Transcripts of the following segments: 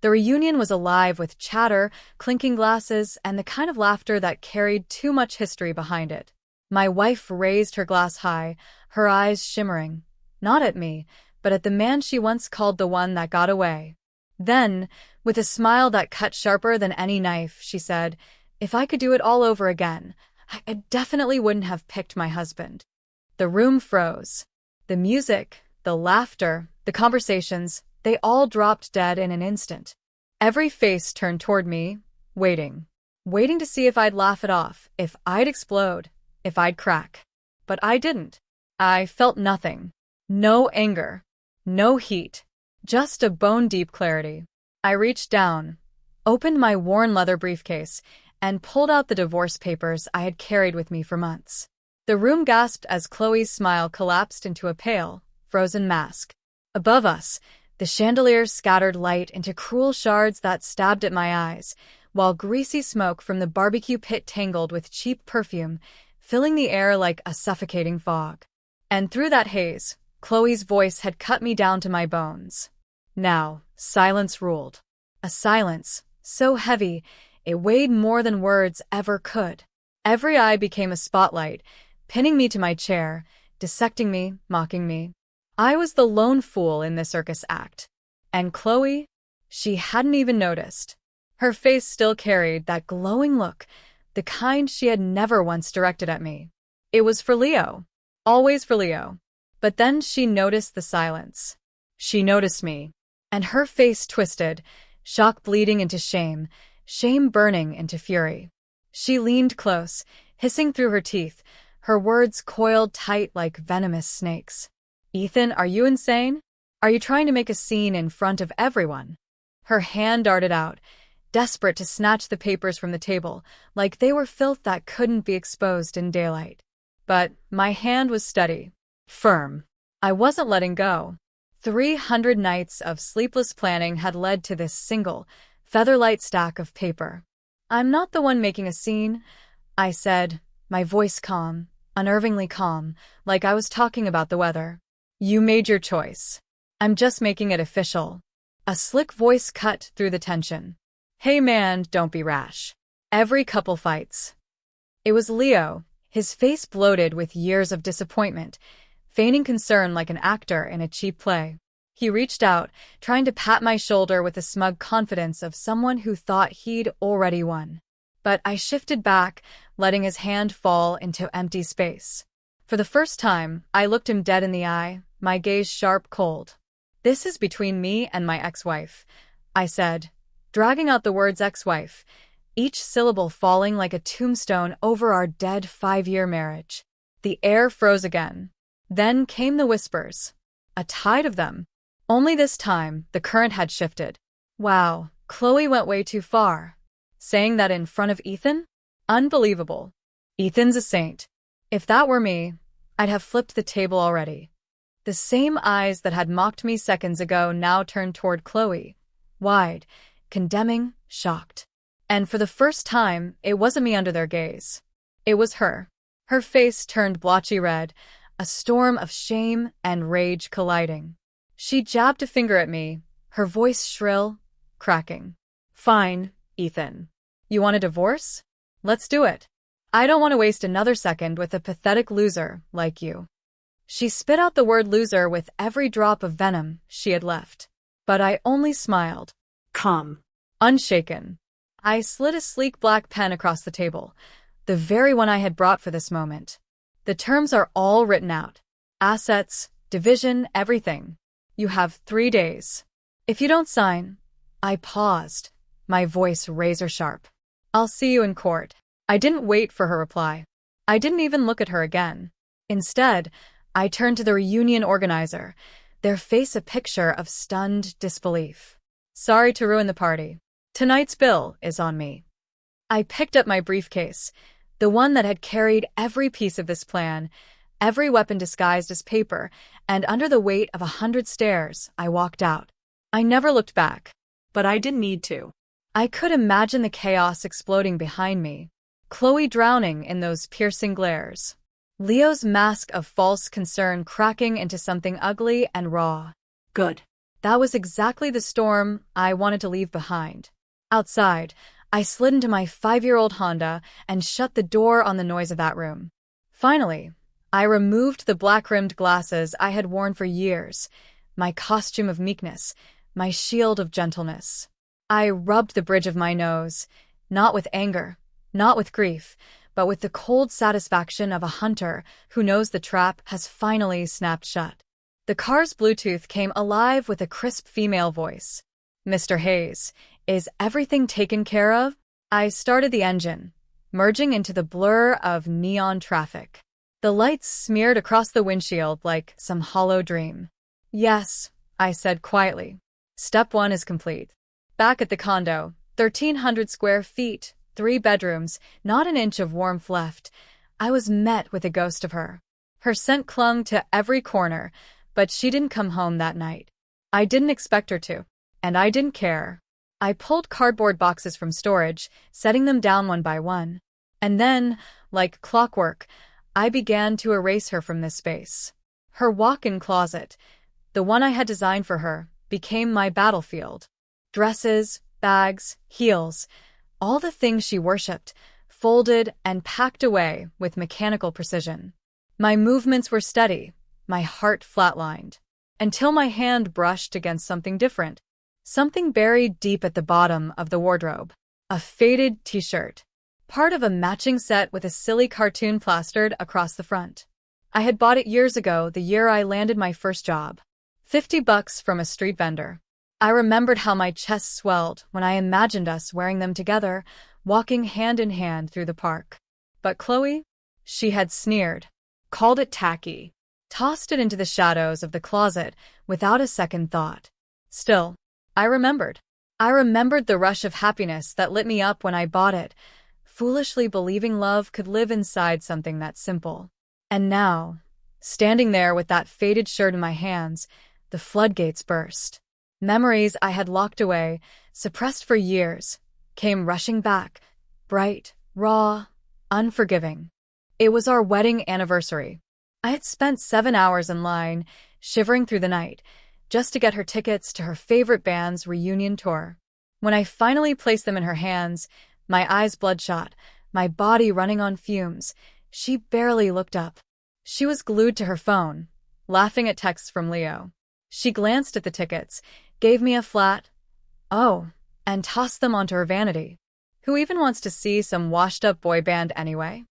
The reunion was alive with chatter, clinking glasses, and the kind of laughter that carried too much history behind it. My wife raised her glass high, her eyes shimmering, not at me, but at the man she once called the one that got away. Then, with a smile that cut sharper than any knife, she said, "If I could do it all over again, I definitely wouldn't have picked my husband." The room froze. The music, the laughter, the conversations, they all dropped dead in an instant. Every face turned toward me, waiting to see if I'd laugh it off, if I'd explode, if I'd crack. But I didn't. I felt nothing. No anger. No heat. Just a bone-deep clarity. I reached down, opened my worn leather briefcase, and pulled out the divorce papers I had carried with me for months. The room gasped as Khloe's smile collapsed into a pale, frozen mask. Above us, the chandelier scattered light into cruel shards that stabbed at my eyes, while greasy smoke from the barbecue pit tangled with cheap perfume, filling the air like a suffocating fog. And through that haze, Khloe's voice had cut me down to my bones. Now, silence ruled. A silence so heavy, it weighed more than words ever could. Every eye became a spotlight, pinning me to my chair, dissecting me, mocking me. I was the lone fool in the circus act. And Khloe? She hadn't even noticed. Her face still carried that glowing look, the kind she had never once directed at me. It was for Leo. Always for Leo. But then she noticed the silence. She noticed me. And her face twisted, shock bleeding into shame, shame burning into fury. She leaned close, hissing through her teeth, her words coiled tight like venomous snakes. "Ethan, are you insane? Are you trying to make a scene in front of everyone?" Her hand darted out, desperate to snatch the papers from the table, like they were filth that couldn't be exposed in daylight. But my hand was steady, firm. I wasn't letting go. 300 nights of sleepless planning had led to this single, featherlight stack of paper. "I'm not the one making a scene," I said, my voice calm, unnervingly calm, like I was talking about the weather. "You made your choice. I'm just making it official." A slick voice cut through the tension. "Hey man, don't be rash. Every couple fights." It was Leo, his face bloated with years of disappointment, feigning concern like an actor in a cheap play. He reached out, trying to pat my shoulder with the smug confidence of someone who thought he'd already won. But I shifted back, letting his hand fall into empty space. For the first time, I looked him dead in the eye, my gaze sharp, cold. "This is between me and my ex-wife," I said, dragging out the words ex-wife, each syllable falling like a tombstone over our dead 5-year marriage. The air froze again. Then came the whispers. A tide of them. Only this time, the current had shifted. "Wow, Khloe went way too far." Saying that in front of Ethan? Unbelievable. Ethan's a saint. If that were me, I'd have flipped the table already. The same eyes that had mocked me seconds ago now turned toward Khloe, wide, condemning, shocked. And for the first time, it wasn't me under their gaze. It was her. Her face turned blotchy red, a storm of shame and rage colliding. She jabbed a finger at me, her voice shrill, cracking. "Fine, Ethan. You want a divorce? Let's do it. I don't want to waste another second with a pathetic loser like you." She spit out the word loser with every drop of venom she had left. But I only smiled. Calm. Unshaken. I slid a sleek black pen across the table, the very one I had brought for this moment. "The terms are all written out. Assets, division, everything. You have 3 days. If you don't sign..." I paused, my voice razor-sharp. "I'll see you in court." I didn't wait for her reply. I didn't even look at her again. Instead, I turned to the reunion organizer, their face a picture of stunned disbelief. "Sorry to ruin the party. Tonight's bill is on me." I picked up my briefcase, the one that had carried every piece of this plan, every weapon disguised as paper, and under the weight of 100 stares, I walked out. I never looked back. But I didn't need to. I could imagine the chaos exploding behind me, Khloe drowning in those piercing glares, Leo's mask of false concern cracking into something ugly and raw. Good. That was exactly the storm I wanted to leave behind. Outside, I slid into my 5-year-old Honda and shut the door on the noise of that room. Finally, I removed the black-rimmed glasses I had worn for years, my costume of meekness, my shield of gentleness. I rubbed the bridge of my nose, not with anger, not with grief, but with the cold satisfaction of a hunter who knows the trap has finally snapped shut. The car's Bluetooth came alive with a crisp female voice. "Mr. Haze, is everything taken care of?" I started the engine, merging into the blur of neon traffic. The lights smeared across the windshield like some hollow dream. "Yes," I said quietly. "Step 1 is complete." Back at the condo, 1,300 square feet, 3 bedrooms, not an inch of warmth left, I was met with a ghost of her. Her scent clung to every corner, but she didn't come home that night. I didn't expect her to, and I didn't care. I pulled cardboard boxes from storage, setting them down one by one. And then, like clockwork, I began to erase her from this space. Her walk-in closet, the one I had designed for her, became my battlefield. Dresses, bags, heels, all the things she worshipped, folded and packed away with mechanical precision. My movements were steady, my heart flatlined, until my hand brushed against something different, something buried deep at the bottom of the wardrobe. A faded t-shirt, part of a matching set with a silly cartoon plastered across the front. I had bought it years ago, the year I landed my first job. $50 from a street vendor. I remembered how my chest swelled when I imagined us wearing them together, walking hand in hand through the park. But Khloe? She had sneered, called it tacky, tossed it into the shadows of the closet without a second thought. Still, I remembered. I remembered the rush of happiness that lit me up when I bought it, foolishly believing love could live inside something that simple. And now, standing there with that faded shirt in my hands, the floodgates burst. Memories I had locked away, suppressed for years, came rushing back, bright, raw, unforgiving. It was our wedding anniversary. I had spent 7 hours in line, shivering through the night, just to get her tickets to her favorite band's reunion tour. When I finally placed them in her hands, my eyes bloodshot, my body running on fumes, she barely looked up. She was glued to her phone, laughing at texts from Leo. She glanced at the tickets, gave me a flat, "Oh," and tossed them onto her vanity. Who even wants to see some washed-up boy band anyway?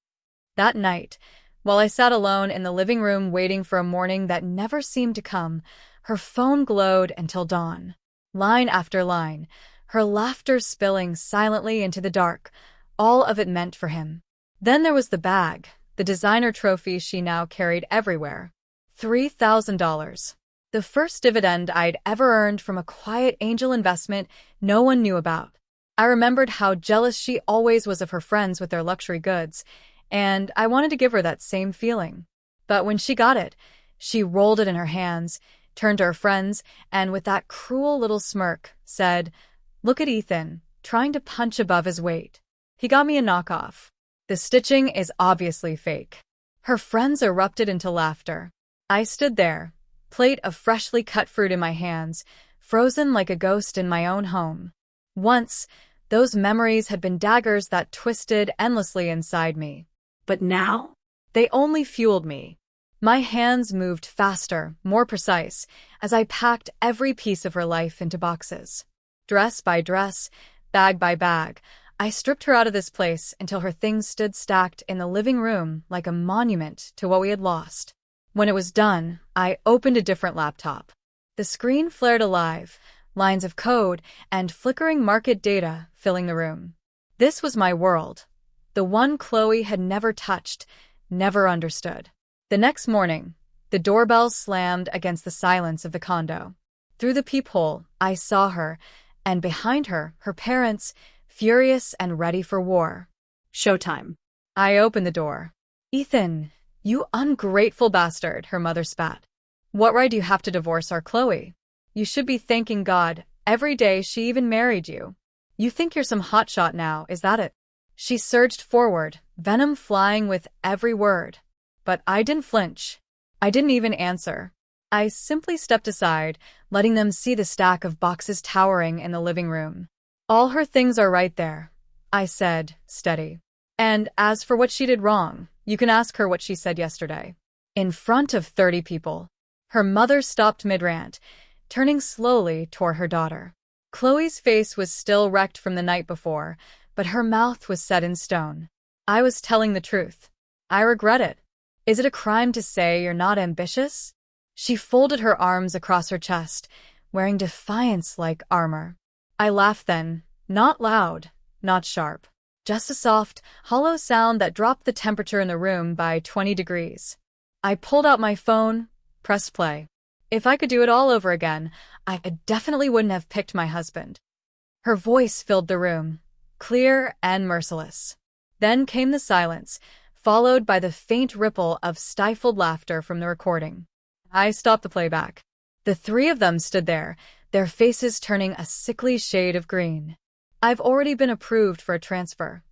That night, while I sat alone in the living room waiting for a morning that never seemed to come, her phone glowed until dawn. Line after line, her laughter spilling silently into the dark, all of it meant for him. Then there was the bag, the designer trophy she now carried everywhere. $3,000. The first dividend I'd ever earned from a quiet angel investment no one knew about. I remembered how jealous she always was of her friends with their luxury goods, and I wanted to give her that same feeling. But when she got it, she rolled it in her hands, turned to her friends, and with that cruel little smirk, said, "Look at Ethan, trying to punch above his weight. He got me a knockoff. The stitching is obviously fake." Her friends erupted into laughter. I stood there, plate of freshly cut fruit in my hands, frozen like a ghost in my own home. Once, those memories had been daggers that twisted endlessly inside me. But now, they only fueled me. My hands moved faster, more precise, as I packed every piece of her life into boxes. Dress by dress, bag by bag, I stripped her out of this place until her things stood stacked in the living room like a monument to what we had lost. When it was done, I opened a different laptop. The screen flared alive, lines of code and flickering market data filling the room. This was my world, the one Khloe had never touched, never understood. The next morning, the doorbell slammed against the silence of the condo. Through the peephole, I saw her, and behind her, her parents, furious and ready for war. "Showtime." I opened the door. "Ethan, you ungrateful bastard," her mother spat. "What right do you have to divorce our Khloe? You should be thanking God every day she even married you. You think you're some hotshot now, is that it?" She surged forward, venom flying with every word. But I didn't flinch. I didn't even answer. I simply stepped aside, letting them see the stack of boxes towering in the living room. All her things are right there, I said, steady. And as for what she did wrong, you can ask her what she said yesterday. In front of 30 people. Her mother stopped mid-rant, turning slowly toward her daughter. Khloe's face was still wrecked from the night before, but her mouth was set in stone. I was telling the truth. I regret it. Is it a crime to say you're not ambitious? She folded her arms across her chest, wearing defiance like armor. I laughed then, not loud, not sharp. Just a soft, hollow sound that dropped the temperature in the room by 20 degrees. I pulled out my phone, pressed play. If I could do it all over again, I definitely wouldn't have picked my husband. Her voice filled the room, clear and merciless. Then came the silence, followed by the faint ripple of stifled laughter from the recording. I stopped the playback. The three of them stood there, their faces turning a sickly shade of green. I've already been approved for a transfer,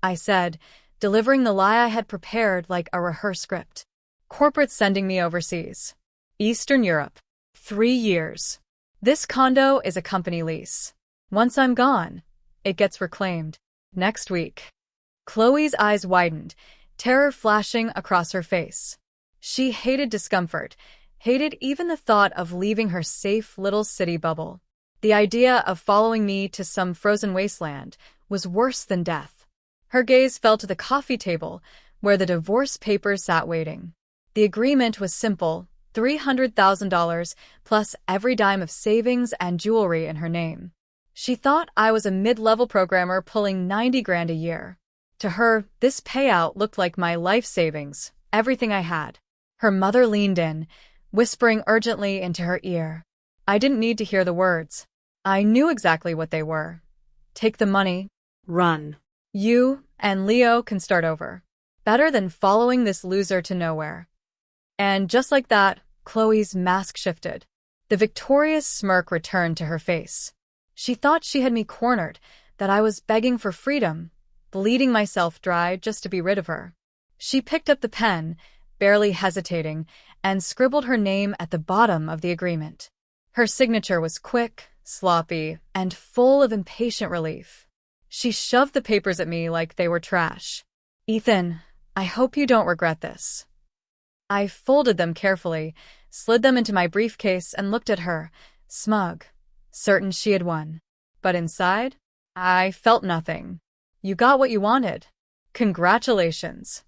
I said, delivering the lie I had prepared like a rehearsed script. Corporate sending me overseas. Eastern Europe. 3 years. This condo is a company lease. Once I'm gone, it gets reclaimed. Next week. Khloe's eyes widened, terror flashing across her face. She hated discomfort, hated even the thought of leaving her safe little city bubble. The idea of following me to some frozen wasteland was worse than death. Her gaze fell to the coffee table, where the divorce papers sat waiting. The agreement was simple, $300,000 plus every dime of savings and jewelry in her name. She thought I was a mid-level programmer pulling 90 grand a year. To her, this payout looked like my life savings, everything I had. Her mother leaned in, whispering urgently into her ear. I didn't need to hear the words. I knew exactly what they were. Take the money. Run. You and Leo can start over. Better than following this loser to nowhere. And just like that, Khloe's mask shifted. The victorious smirk returned to her face. She thought she had me cornered, that I was begging for freedom, bleeding myself dry just to be rid of her. She picked up the pen, barely hesitating, and scribbled her name at the bottom of the agreement. Her signature was quick, sloppy, and full of impatient relief. She shoved the papers at me like they were trash. Ethan, I hope you don't regret this. I folded them carefully, slid them into my briefcase, and looked at her, smug, certain she had won. But inside, I felt nothing. You got what you wanted. Congratulations.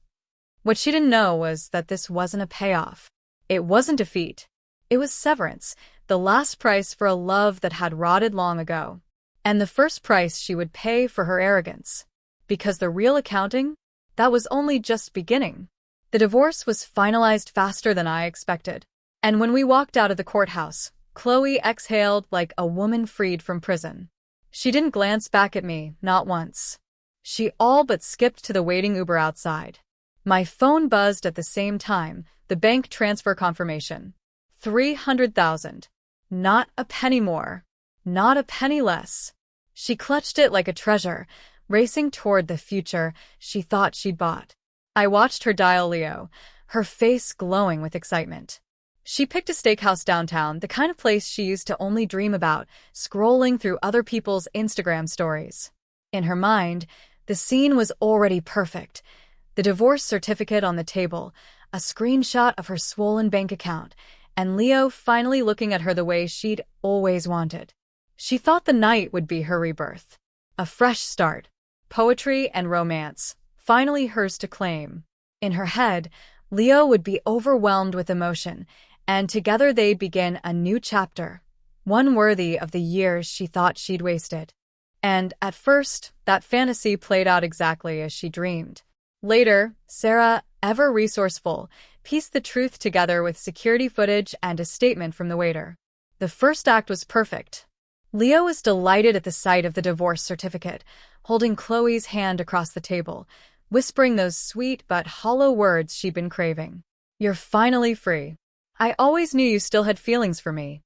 What she didn't know was that this wasn't a payoff. It wasn't defeat. It was severance, the last price for a love that had rotted long ago. And the first price she would pay for her arrogance. Because the real accounting, that was only just beginning. The divorce was finalized faster than I expected. And when we walked out of the courthouse, Khloe exhaled like a woman freed from prison. She didn't glance back at me, not once. She all but skipped to the waiting Uber outside. My phone buzzed at the same time, the bank transfer confirmation. 300,000. Not a penny more. Not a penny less. She clutched it like a treasure, racing toward the future she thought she'd bought. I watched her dial Leo, her face glowing with excitement. She picked a steakhouse downtown, the kind of place she used to only dream about, scrolling through other people's Instagram stories. In her mind, the scene was already perfect. The divorce certificate on the table, a screenshot of her swollen bank account, and Leo finally looking at her the way she'd always wanted. She thought the night would be her rebirth. A fresh start. Poetry and romance, finally hers to claim. In her head, Leo would be overwhelmed with emotion, and together they'd begin a new chapter, one worthy of the years she thought she'd wasted. And, at first, that fantasy played out exactly as she dreamed. Later, Sarah, ever resourceful, pieced the truth together with security footage and a statement from the waiter. The first act was perfect. Leo was delighted at the sight of the divorce certificate, holding Khloe's hand across the table, whispering those sweet but hollow words she'd been craving. You're finally free. I always knew you still had feelings for me.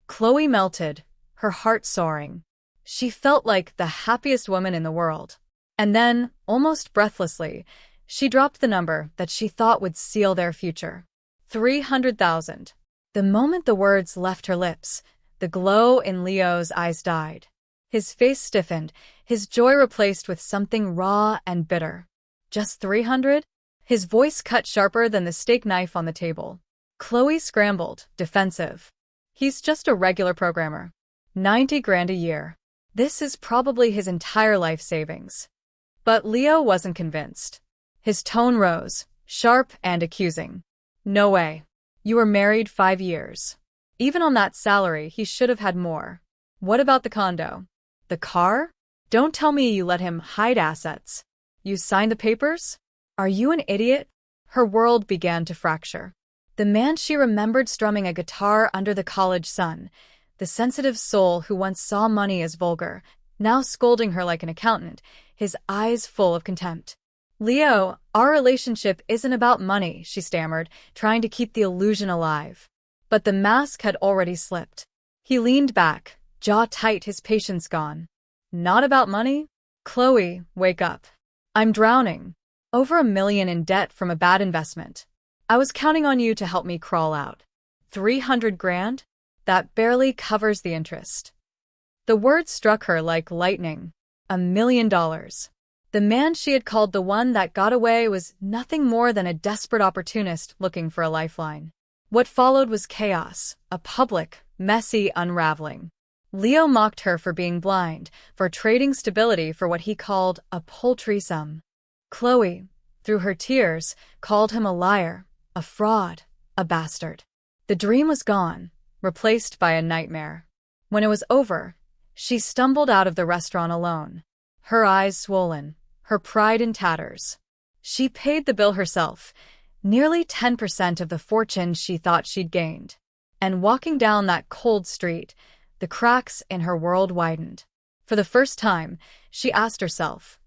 Khloe melted, her heart soaring. She felt like the happiest woman in the world. And then, almost breathlessly, she dropped the number that she thought would seal their future. 300,000. The moment the words left her lips, the glow in Leo's eyes died. His face stiffened, his joy replaced with something raw and bitter. Just 300? His voice cut sharper than the steak knife on the table. Khloe scrambled, defensive. He's just a regular programmer. 90 grand a year. This is probably his entire life savings. But Leo wasn't convinced. His tone rose, sharp and accusing. No way. You were married 5 years. Even on that salary, he should have had more. What about the condo? The car? Don't tell me you let him hide assets. You signed the papers? Are you an idiot? Her world began to fracture. The man she remembered strumming a guitar under the college sun, the sensitive soul who once saw money as vulgar, now scolding her like an accountant, his eyes full of contempt. Leo, our relationship isn't about money, she stammered, trying to keep the illusion alive. But the mask had already slipped. He leaned back, jaw tight, his patience gone. Not about money? Khloe, wake up. I'm drowning. Over $1 million in debt from a bad investment. I was counting on you to help me crawl out. 300 grand? That barely covers the interest. The words struck her like lightning. $1 million. The man she had called the one that got away was nothing more than a desperate opportunist looking for a lifeline. What followed was chaos, a public, messy unraveling. Leo mocked her for being blind, for trading stability for what he called a paltry sum. Khloe, through her tears, called him a liar, a fraud, a bastard. The dream was gone, replaced by a nightmare. When it was over, she stumbled out of the restaurant alone, her eyes swollen, her pride in tatters. She paid the bill herself, nearly 10% of the fortune she thought she'd gained. And walking down that cold street, the cracks in her world widened. For the first time, she asked herself,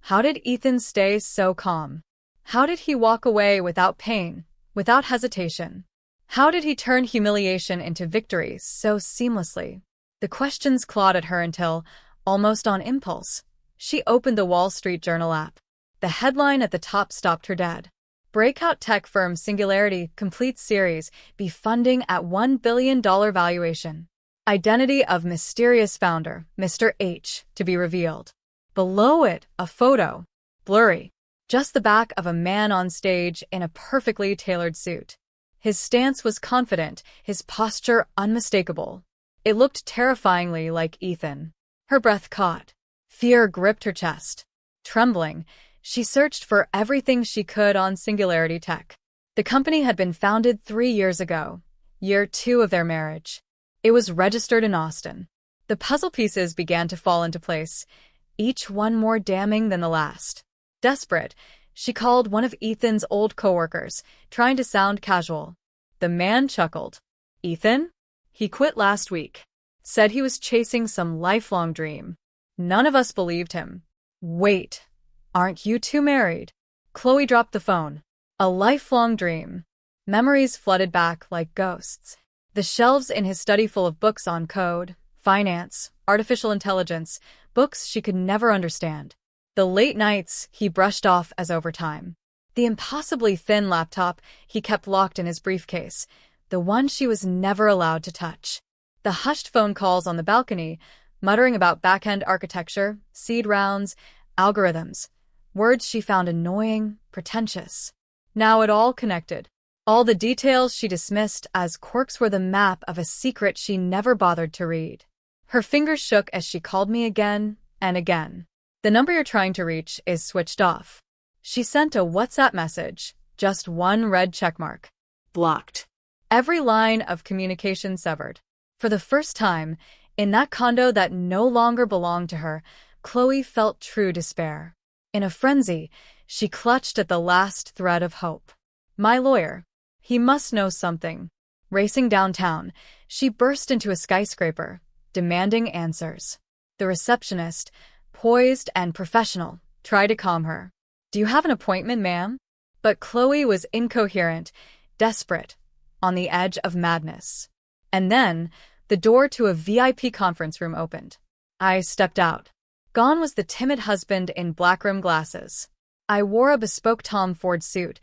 how did Ethan stay so calm? How did he walk away without pain, without hesitation? How did he turn humiliation into victory so seamlessly? The questions clawed at her until, almost on impulse, she opened the Wall Street Journal app. The headline at the top stopped her dead. Breakout tech firm Singularity completes series, B funding at $1 billion valuation. Identity of mysterious founder, Mr. H, to be revealed. Below it, a photo. Blurry. Just the back of a man on stage in a perfectly tailored suit. His stance was confident, his posture unmistakable. It looked terrifyingly like Ethan. Her breath caught. Fear gripped her chest. Trembling, she searched for everything she could on Singularity Tech. The company had been founded 3 years ago, year 2 of their marriage. It was registered in Austin. The puzzle pieces began to fall into place, each one more damning than the last. Desperate, she called one of Ethan's old coworkers, trying to sound casual. The man chuckled. Ethan? He quit last week. Said he was chasing some lifelong dream. None of us believed him. Wait, aren't you two married? Khloe dropped the phone. A lifelong dream. Memories flooded back like ghosts. The shelves in his study full of books on code, finance, artificial intelligence, books she could never understand. The late nights he brushed off as overtime. The impossibly thin laptop he kept locked in his briefcase, the one she was never allowed to touch. The hushed phone calls on the balcony, muttering about back-end architecture, seed rounds, algorithms, words she found annoying, pretentious. Now it all connected. All the details she dismissed as quirks were the map of a secret she never bothered to read. Her fingers shook as she called me again and again. The number you're trying to reach is switched off. She sent a WhatsApp message, just one red checkmark. Blocked. Every line of communication severed. For the first time, in that condo that no longer belonged to her, Khloe felt true despair. In a frenzy, she clutched at the last thread of hope. My lawyer. He must know something. Racing downtown, she burst into a skyscraper, demanding answers. The receptionist, poised and professional, tried to calm her. Do you have an appointment, ma'am? But Khloe was incoherent, desperate, on the edge of madness. And then, the door to a VIP conference room opened. I stepped out. Gone was the timid husband in black-rimmed glasses. I wore a bespoke Tom Ford suit,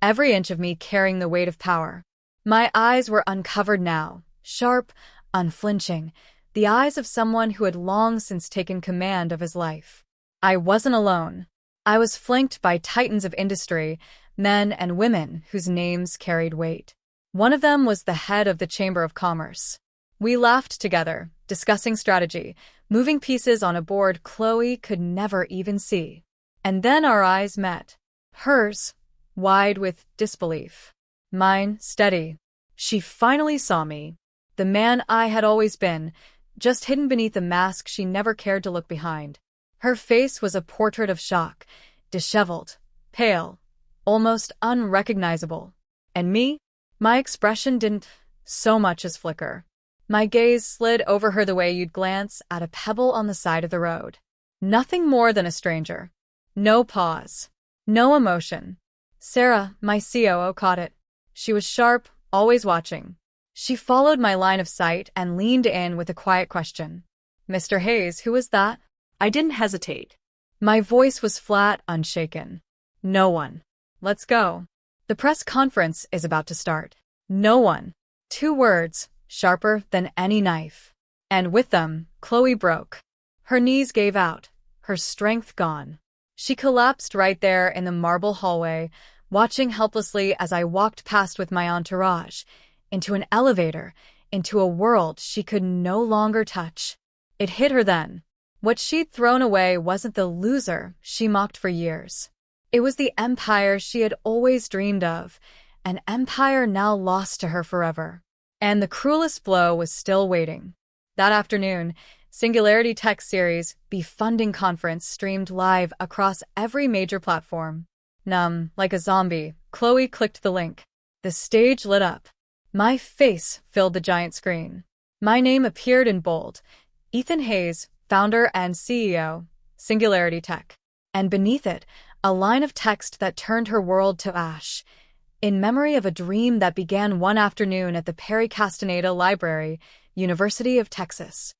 every inch of me carrying the weight of power. My eyes were uncovered now, sharp, unflinching, the eyes of someone who had long since taken command of his life. I wasn't alone. I was flanked by titans of industry, men and women whose names carried weight. One of them was the head of the Chamber of Commerce. We laughed together, discussing strategy, moving pieces on a board Khloe could never even see. And then our eyes met. Hers, wide with disbelief. Mine, steady. She finally saw me. The man I had always been, just hidden beneath a mask she never cared to look behind. Her face was a portrait of shock, disheveled, pale, almost unrecognizable. And me? My expression didn't so much as flicker. My gaze slid over her the way you'd glance at a pebble on the side of the road. Nothing more than a stranger. No pause. No emotion. Sarah, my COO, caught it. She was sharp, always watching. She followed my line of sight and leaned in with a quiet question. Mr. Haze, who is that? I didn't hesitate. My voice was flat, unshaken. No one. Let's go. The press conference is about to start. No one. 2 words, sharper than any knife. And with them, Khloe broke. Her knees gave out, her strength gone. She collapsed right there in the marble hallway, watching helplessly as I walked past with my entourage, into an elevator, into a world she could no longer touch. It hit her then. What she'd thrown away wasn't the loser she mocked for years. It was the empire she had always dreamed of, an empire now lost to her forever. And the cruelest blow was still waiting. That afternoon, Singularity Tech Series' Befunding Conference streamed live across every major platform. Numb, like a zombie, Khloe clicked the link. The stage lit up. My face filled the giant screen. My name appeared in bold. Ethan Haze, founder and CEO, Singularity Tech. And beneath it, a line of text that turned her world to ash. In memory of a dream that began one afternoon at the Perry Castaneda Library, University of Texas.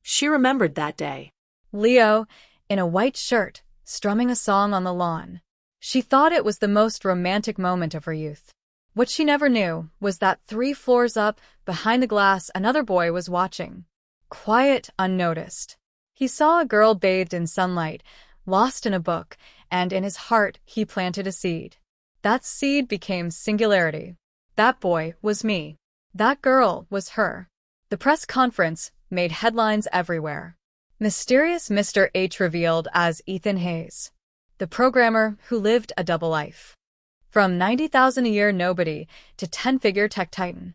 She remembered that day. Leo, in a white shirt, strumming a song on the lawn. She thought it was the most romantic moment of her youth. What she never knew was that 3 floors up, behind the glass, another boy was watching. Quiet, unnoticed. He saw a girl bathed in sunlight, lost in a book, and in his heart he planted a seed. That seed became Singularity. That boy was me. That girl was her. The press conference made headlines everywhere. Mysterious Mr. H revealed as Ethan Haze, the programmer who lived a double life. From 90,000 a year nobody to 10-figure tech titan.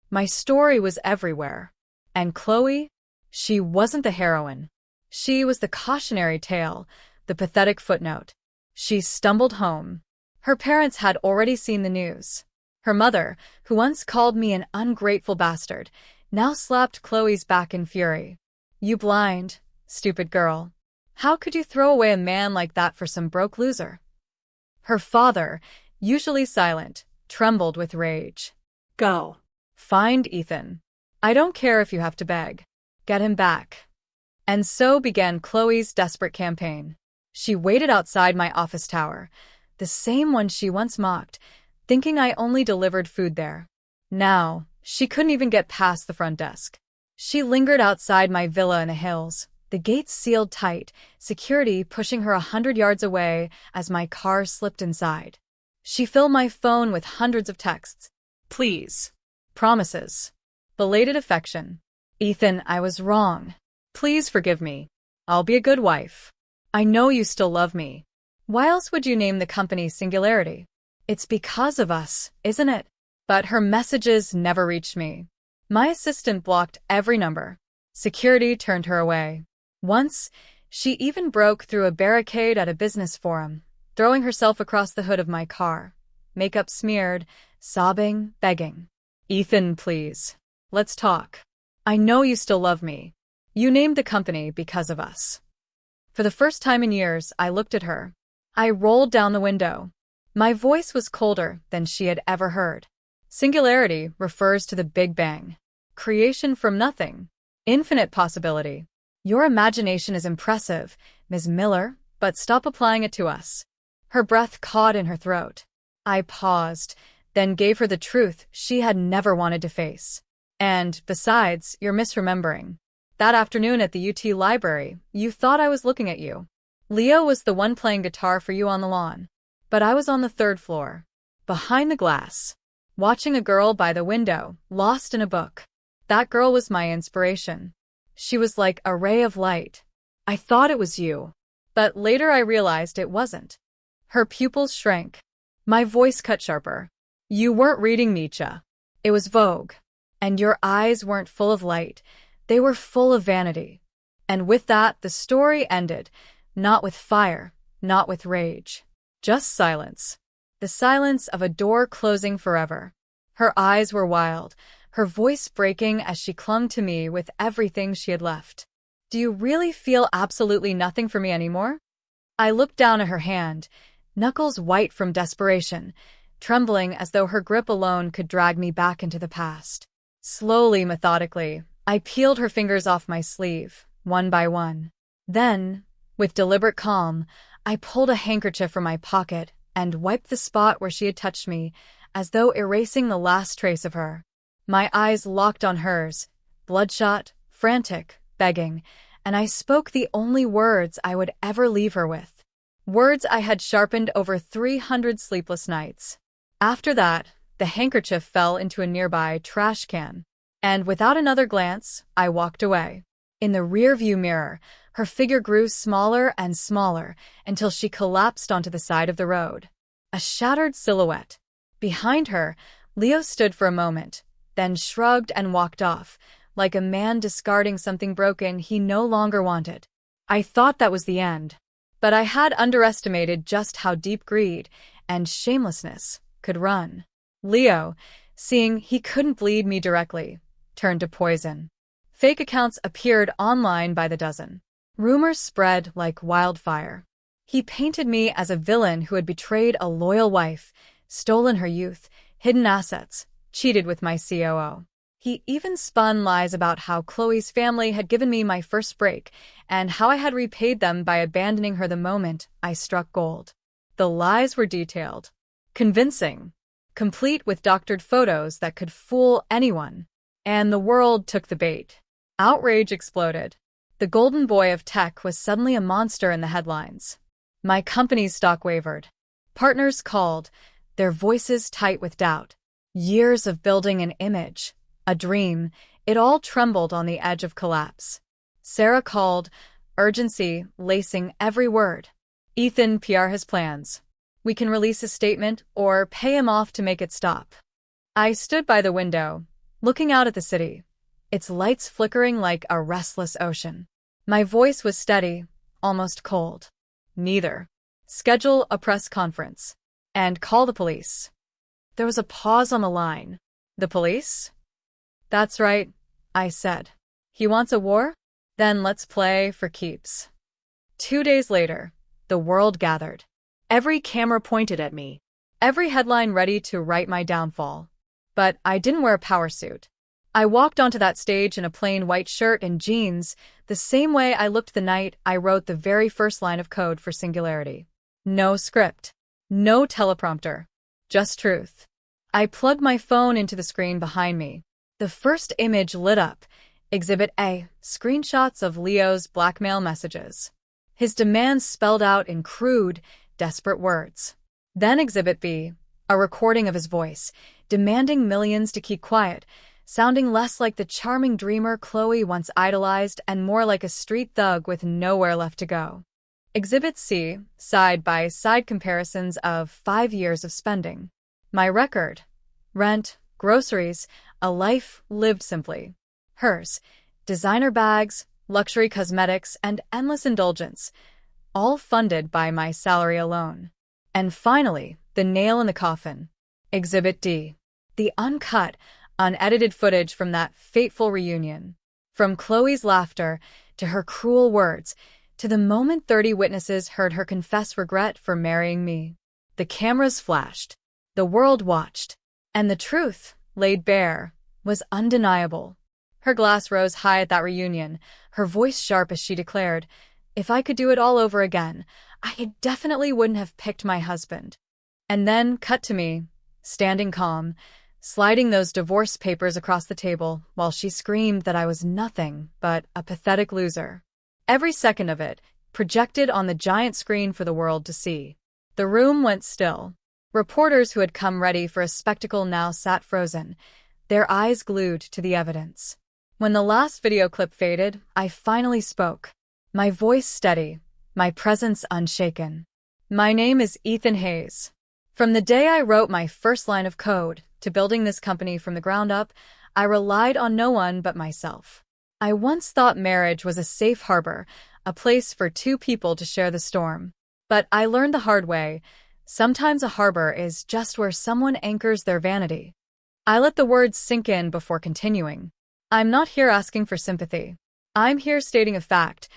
My story was everywhere. And Khloe? She wasn't the heroine. She was the cautionary tale, the pathetic footnote. She stumbled home. Her parents had already seen the news. Her mother, who once called me an ungrateful bastard, now slapped Khloe's back in fury. You blind, stupid girl. How could you throw away a man like that for some broke loser? Her father, usually silent, trembled with rage. Go. Find Ethan. I don't care if you have to beg. Get him back. And so began Khloe's desperate campaign. She waited outside my office tower, the same one she once mocked, thinking I only delivered food there. Now, she couldn't even get past the front desk. She lingered outside my villa in the hills, the gates sealed tight, security pushing her 100 yards away as my car slipped inside. She filled my phone with hundreds of texts. Please. Promises. Belated affection. Ethan, I was wrong. Please forgive me. I'll be a good wife. I know you still love me. Why else would you name the company Singularity? It's because of us, isn't it? But her messages never reached me. My assistant blocked every number. Security turned her away. Once, she even broke through a barricade at a business forum, throwing herself across the hood of my car. Makeup smeared, sobbing, begging. Ethan, please. Let's talk. I know you still love me. You named the company because of us. For the first time in years, I looked at her. I rolled down the window. My voice was colder than she had ever heard. Singularity refers to the Big Bang. Creation from nothing. Infinite possibility. Your imagination is impressive, Ms. Miller, but stop applying it to us. Her breath caught in her throat. I paused, then gave her the truth she had never wanted to face. And, besides, you're misremembering. That afternoon at the UT library, you thought I was looking at you. Leo was the one playing guitar for you on the lawn. But I was on the third floor, behind the glass, watching a girl by the window, lost in a book. That girl was my inspiration. She was like a ray of light. I thought it was you. But later I realized it wasn't. Her pupils shrank. My voice cut sharper. You weren't reading Nietzsche. It was Vogue. And your eyes weren't full of light. They were full of vanity. And with that, the story ended. Not with fire, not with rage. Just silence. The silence of a door closing forever. Her eyes were wild, her voice breaking as she clung to me with everything she had left. Do you really feel absolutely nothing for me anymore? I looked down at her hand, knuckles white from desperation, trembling as though her grip alone could drag me back into the past. Slowly, methodically, I peeled her fingers off my sleeve, one by one. Then, with deliberate calm, I pulled a handkerchief from my pocket and wiped the spot where she had touched me, as though erasing the last trace of her. My eyes locked on hers, bloodshot, frantic, begging, and I spoke the only words I would ever leave her with. Words I had sharpened over 300 sleepless nights. After that, the handkerchief fell into a nearby trash can, and without another glance, I walked away. In the rearview mirror, her figure grew smaller and smaller until she collapsed onto the side of the road. A shattered silhouette. Behind her, Leo stood for a moment, then shrugged and walked off, like a man discarding something broken he no longer wanted. I thought that was the end, but I had underestimated just how deep greed and shamelessness could run. Leo, seeing he couldn't bleed me directly, turned to poison. Fake accounts appeared online by the dozen. Rumors spread like wildfire. He painted me as a villain who had betrayed a loyal wife, stolen her youth, hidden assets, cheated with my COO. He even spun lies about how Khloe's family had given me my first break and how I had repaid them by abandoning her the moment I struck gold. The lies were detailed, convincing, complete with doctored photos that could fool anyone. And the world took the bait. Outrage exploded. The golden boy of tech was suddenly a monster in the headlines. My company's stock wavered. Partners called, their voices tight with doubt. Years of building an image, a dream, it all trembled on the edge of collapse. Sarah called, urgency lacing every word. Ethan, PR his plans. We can release a statement or pay him off to make it stop. I stood by the window, looking out at the city, its lights flickering like a restless ocean. My voice was steady, almost cold. Neither. Schedule a press conference. And call the police. There was a pause on the line. The police? That's right, I said. He wants a war? Then let's play for keeps. 2 days later, the world gathered. Every camera pointed at me. Every headline ready to write my downfall. But I didn't wear a power suit. I walked onto that stage in a plain white shirt and jeans, the same way I looked the night I wrote the very first line of code for Singularity. No script. No teleprompter. Just truth. I plugged my phone into the screen behind me. The first image lit up. Exhibit A, screenshots of Leo's blackmail messages. His demands spelled out in crude, desperate words. Then Exhibit B, a recording of his voice, demanding millions to keep quiet, sounding less like the charming dreamer Khloe once idolized and more like a street thug with nowhere left to go. Exhibit C, side-by-side comparisons of 5 years of spending. My record. Rent, groceries, a life lived simply. Hers, designer bags, luxury cosmetics, and endless indulgence, all funded by my salary alone. And finally, the nail in the coffin. Exhibit D, the uncut, unedited footage from that fateful reunion. From Khloe's laughter, to her cruel words, to the moment 30 witnesses heard her confess regret for marrying me. The cameras flashed. The world watched. And the truth, laid bare, was undeniable. Her glass rose high at that reunion, her voice sharp as she declared, if I could do it all over again, I definitely wouldn't have picked my husband. And then, cut to me, standing calm, sliding those divorce papers across the table while she screamed that I was nothing but a pathetic loser. Every second of it, projected on the giant screen for the world to see. The room went still. Reporters who had come ready for a spectacle now sat frozen, their eyes glued to the evidence. When the last video clip faded, I finally spoke. My voice steady, my presence unshaken. My name is Ethan Haze. From the day I wrote my first line of code to building this company from the ground up, I relied on no one but myself. I once thought marriage was a safe harbor, a place for two people to share the storm. But I learned the hard way. Sometimes a harbor is just where someone anchors their vanity. I let the words sink in before continuing. I'm not here asking for sympathy. I'm here stating a fact.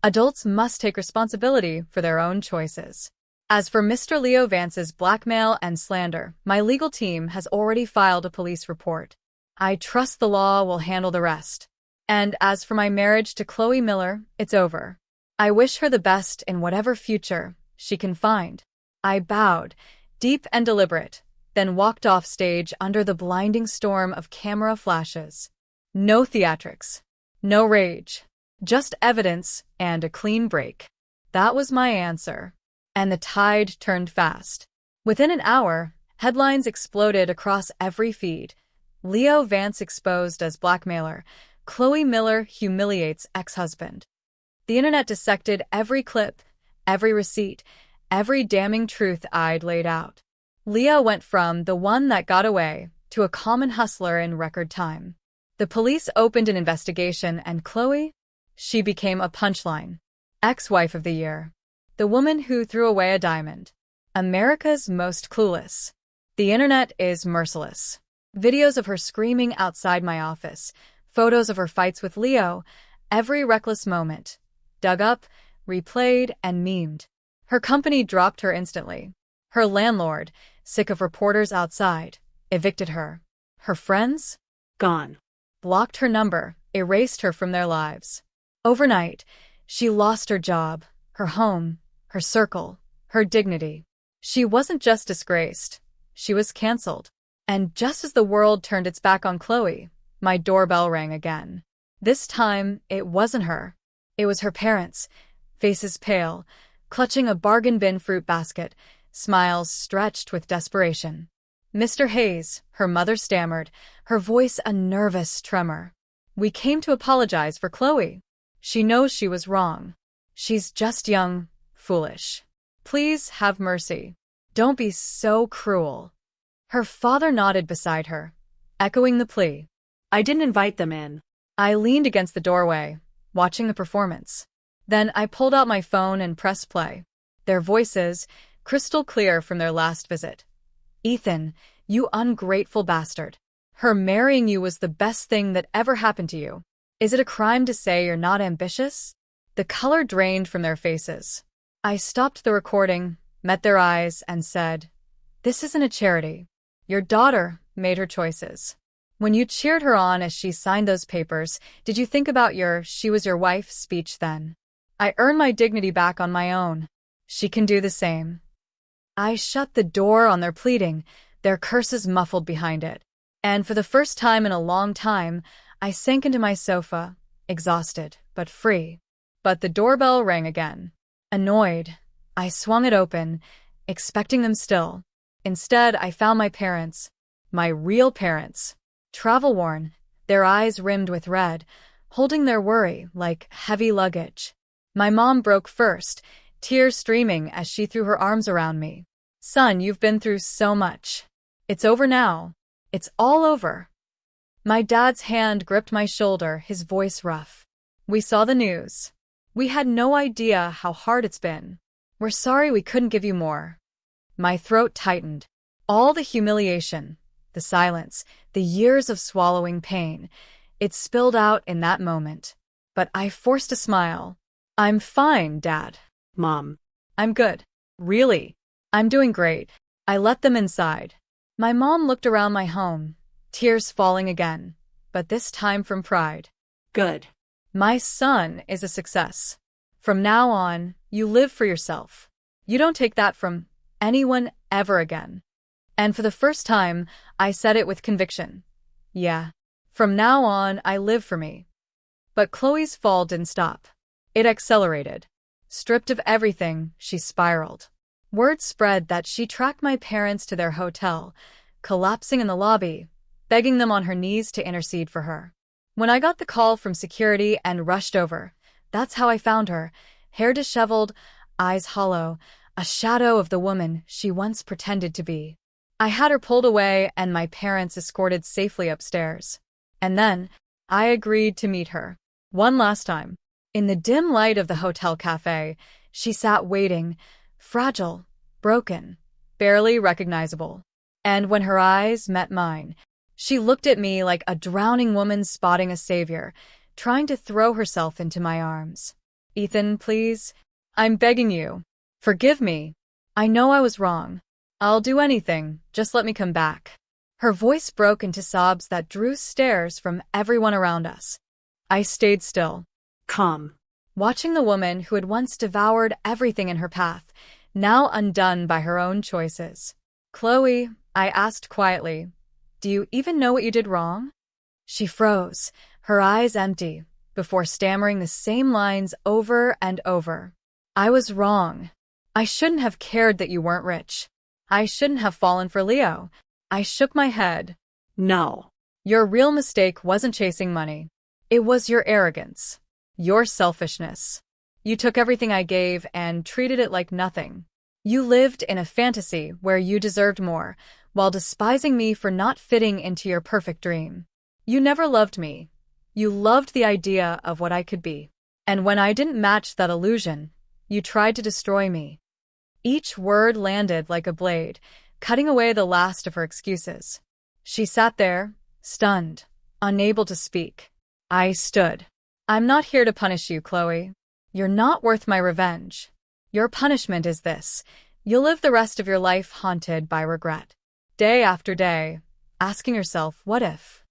Adults must take responsibility for their own choices. As for Mr. Leo Vance's blackmail and slander, my legal team has already filed a police report. I trust the law will handle the rest. And as for my marriage to Khloe Miller, it's over. I wish her the best in whatever future she can find. I bowed, deep and deliberate, then walked off stage under the blinding storm of camera flashes. No theatrics, no rage, just evidence and a clean break. That was my answer. And the tide turned fast. Within an hour, headlines exploded across every feed. Leo Vance exposed as blackmailer. Khloe Miller humiliates ex-husband. The internet dissected every clip, every receipt, every damning truth I'd laid out. Leo went from the one that got away to a common hustler in record time. The police opened an investigation and Khloe? She became a punchline. Ex-wife of the year. The woman who threw away a diamond. America's most clueless. The internet is merciless. Videos of her screaming outside my office, photos of her fights with Leo, every reckless moment. Dug up, replayed, and memed. Her company dropped her instantly. Her landlord, sick of reporters outside, evicted her. Her friends? Gone. Blocked her number, erased her from their lives. Overnight, she lost her job, her home, her circle, her dignity. She wasn't just disgraced. She was canceled. And just as the world turned its back on Khloe, my doorbell rang again. This time, it wasn't her. It was her parents, faces pale, clutching a bargain bin fruit basket, smiles stretched with desperation. Mr. Haze, her mother stammered, her voice a nervous tremor. We came to apologize for Khloe. She knows she was wrong. She's just young, foolish. Please have mercy. Don't be so cruel. Her father nodded beside her, echoing the plea. I didn't invite them in. I leaned against the doorway, watching the performance. Then I pulled out my phone and pressed play. Their voices, crystal clear from their last visit. Ethan, you ungrateful bastard. Her marrying you was the best thing that ever happened to you. Is it a crime to say you're not ambitious? The color drained from their faces. I stopped the recording, met their eyes, and said, This isn't a charity. Your daughter made her choices. When you cheered her on as she signed those papers, did you think about your "she was your wife" speech then? I earned my dignity back on my own. She can do the same. I shut the door on their pleading, their curses muffled behind it. And for the first time in a long time, I sank into my sofa, exhausted, but free. But the doorbell rang again. Annoyed, I swung it open, expecting them still. Instead, I found my parents, my real parents, travel-worn, their eyes rimmed with red, holding their worry like heavy luggage. My mom broke first, tears streaming as she threw her arms around me. Son, you've been through so much. It's over now. It's all over. My dad's hand gripped my shoulder, his voice rough. We saw the news. We had no idea how hard it's been. We're sorry we couldn't give you more. My throat tightened. All the humiliation, the silence, the years of swallowing pain, it spilled out in that moment. But I forced a smile. I'm fine, Dad. Mom. I'm good. Really. I'm doing great. I let them inside. My mom looked around my home, tears falling again, but this time from pride. Good. My son is a success. From now on, you live for yourself. You don't take that from anyone ever again. And for the first time, I said it with conviction. Yeah. From now on, I live for me. But Khloe's fall didn't stop. It accelerated. Stripped of everything, she spiraled. Word spread that she tracked my parents to their hotel, collapsing in the lobby, begging them on her knees to intercede for her. When I got the call from security and rushed over, that's how I found her, hair disheveled, eyes hollow, a shadow of the woman she once pretended to be. I had her pulled away and my parents escorted safely upstairs. And then, I agreed to meet her. One last time. In the dim light of the hotel cafe, she sat waiting, fragile, broken, barely recognizable. And when her eyes met mine, she looked at me like a drowning woman spotting a savior, trying to throw herself into my arms. Ethan, please. I'm begging you. Forgive me. I know I was wrong. I'll do anything, just let me come back. Her voice broke into sobs that drew stares from everyone around us. I stayed still. Come. Watching the woman who had once devoured everything in her path, now undone by her own choices. Khloe, I asked quietly, do you even know what you did wrong? She froze, her eyes empty, before stammering the same lines over and over. I was wrong. I shouldn't have cared that you weren't rich. I shouldn't have fallen for Leo. I shook my head. No. Your real mistake wasn't chasing money. It was your arrogance. Your selfishness. You took everything I gave and treated it like nothing. You lived in a fantasy where you deserved more, while despising me for not fitting into your perfect dream. You never loved me. You loved the idea of what I could be. And when I didn't match that illusion, you tried to destroy me. Each word landed like a blade, cutting away the last of her excuses. She sat there, stunned, unable to speak. I stood. I'm not here to punish you, Khloe. You're not worth my revenge. Your punishment is this. You'll live the rest of your life haunted by regret. Day after day, asking yourself, what if?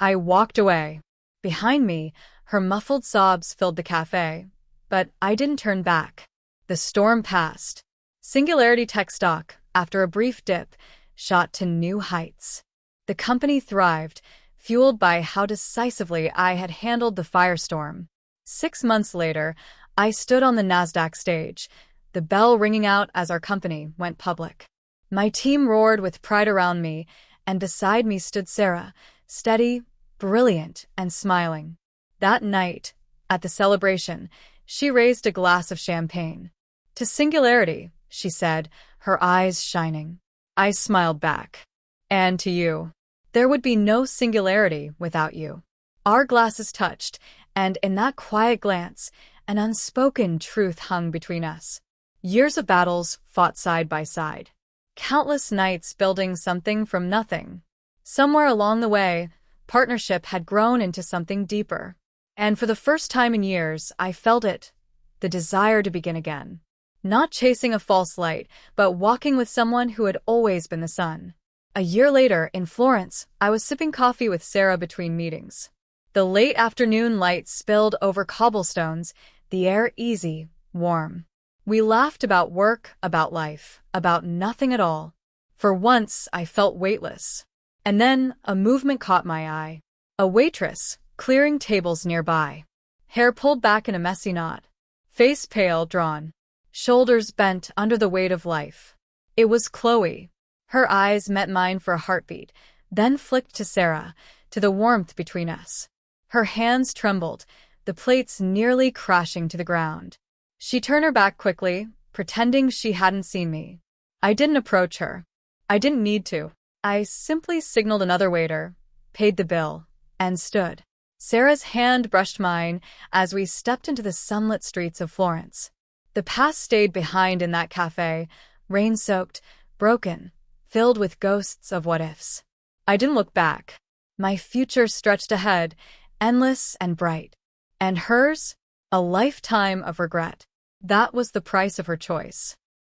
I walked away. Behind me, her muffled sobs filled the cafe. But I didn't turn back. The storm passed. Singularity tech stock, after a brief dip, shot to new heights. The company thrived, fueled by how decisively I had handled the firestorm. 6 months later, I stood on the NASDAQ stage, the bell ringing out as our company went public. My team roared with pride around me, and beside me stood Sarah, steady, brilliant, and smiling. That night, at the celebration, she raised a glass of champagne. To singularity, she said, her eyes shining. I smiled back. And to you. There would be no singularity without you. Our glasses touched, and in that quiet glance, an unspoken truth hung between us. Years of battles fought side by side. Countless nights building something from nothing. Somewhere along the way, partnership had grown into something deeper. And for the first time in years, I felt it. The desire to begin again. Not chasing a false light, but walking with someone who had always been the sun. A year later, in Florence, I was sipping coffee with Sarah between meetings. The late afternoon light spilled over cobblestones, the air easy, warm. We laughed about work, about life, about nothing at all. For once, I felt weightless. And then, a movement caught my eye. A waitress, clearing tables nearby. Hair pulled back in a messy knot. Face pale, drawn. Shoulders bent under the weight of life. It was Khloe. Her eyes met mine for a heartbeat, then flicked to Sarah, to the warmth between us. Her hands trembled, the plates nearly crashing to the ground. She turned her back quickly, pretending she hadn't seen me. I didn't approach her. I didn't need to. I simply signaled another waiter, paid the bill, and stood. Sarah's hand brushed mine as we stepped into the sunlit streets of Florence. The past stayed behind in that cafe, rain-soaked, broken, filled with ghosts of what-ifs. I didn't look back. My future stretched ahead, endless and bright. And hers? A lifetime of regret. That was the price of her choice.